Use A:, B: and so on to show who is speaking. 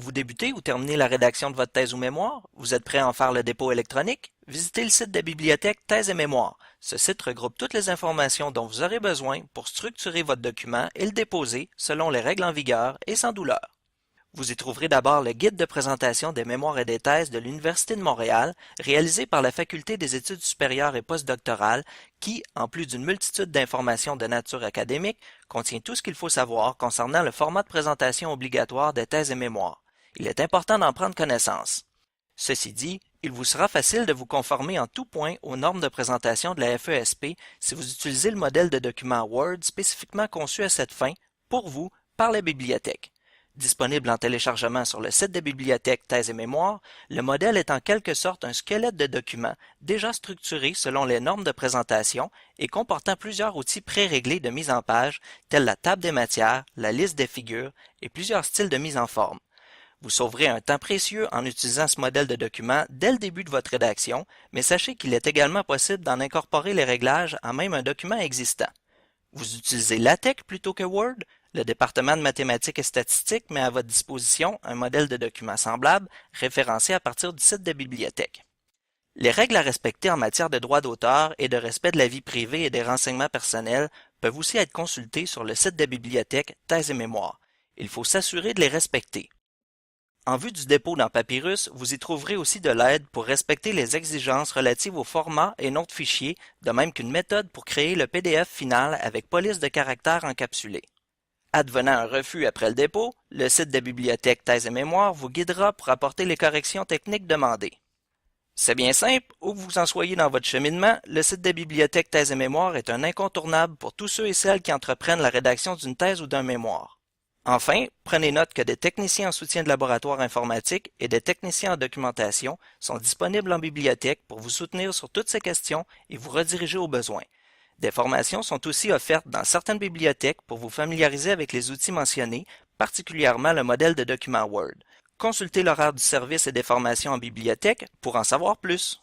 A: Vous débutez ou terminez la rédaction de votre thèse ou mémoire? Vous êtes prêt à en faire le dépôt électronique? Visitez le site de la bibliothèque Thèse et Mémoire. Ce site regroupe toutes les informations dont vous aurez besoin pour structurer votre document et le déposer selon les règles en vigueur et sans douleur. Vous y trouverez d'abord le guide de présentation des mémoires et des thèses de l'Université de Montréal, réalisé par la Faculté des études supérieures et postdoctorales, qui, en plus d'une multitude d'informations de nature académique, contient tout ce qu'il faut savoir concernant le format de présentation obligatoire des thèses et mémoires. Il est important d'en prendre connaissance. Ceci dit, il vous sera facile de vous conformer en tout point aux normes de présentation de la FESP si vous utilisez le modèle de document Word spécifiquement conçu à cette fin, pour vous, par la bibliothèque. Disponible en téléchargement sur le site de bibliothèque Thèse et Mémoire, le modèle est en quelque sorte un squelette de document déjà structuré selon les normes de présentation et comportant plusieurs outils préréglés de mise en page, tels la table des matières, la liste des figures et plusieurs styles de mise en forme. Vous sauverez un temps précieux en utilisant ce modèle de document dès le début de votre rédaction, mais sachez qu'il est également possible d'en incorporer les réglages à même un document existant. Vous utilisez LaTeX plutôt que Word? Le département de mathématiques et statistiques met à votre disposition un modèle de document semblable, référencé à partir du site de bibliothèque. Les règles à respecter en matière de droit d'auteur et de respect de la vie privée et des renseignements personnels peuvent aussi être consultées sur le site de bibliothèque Thèse et Mémoire. Il faut s'assurer de les respecter. En vue du dépôt dans Papyrus, vous y trouverez aussi de l'aide pour respecter les exigences relatives au format et nom de fichier, de même qu'une méthode pour créer le PDF final avec police de caractères encapsulée. Advenant un refus après le dépôt, le site de bibliothèque Thèse et Mémoire vous guidera pour apporter les corrections techniques demandées. C'est bien simple, où que vous en soyez dans votre cheminement, le site de bibliothèque Thèse et Mémoire est un incontournable pour tous ceux et celles qui entreprennent la rédaction d'une thèse ou d'un mémoire. Enfin, prenez note que des techniciens en soutien de laboratoire informatique et des techniciens en documentation sont disponibles en bibliothèque pour vous soutenir sur toutes ces questions et vous rediriger aux besoins. Des formations sont aussi offertes dans certaines bibliothèques pour vous familiariser avec les outils mentionnés, particulièrement le modèle de document Word. Consultez l'horaire du service et des formations en bibliothèque pour en savoir plus.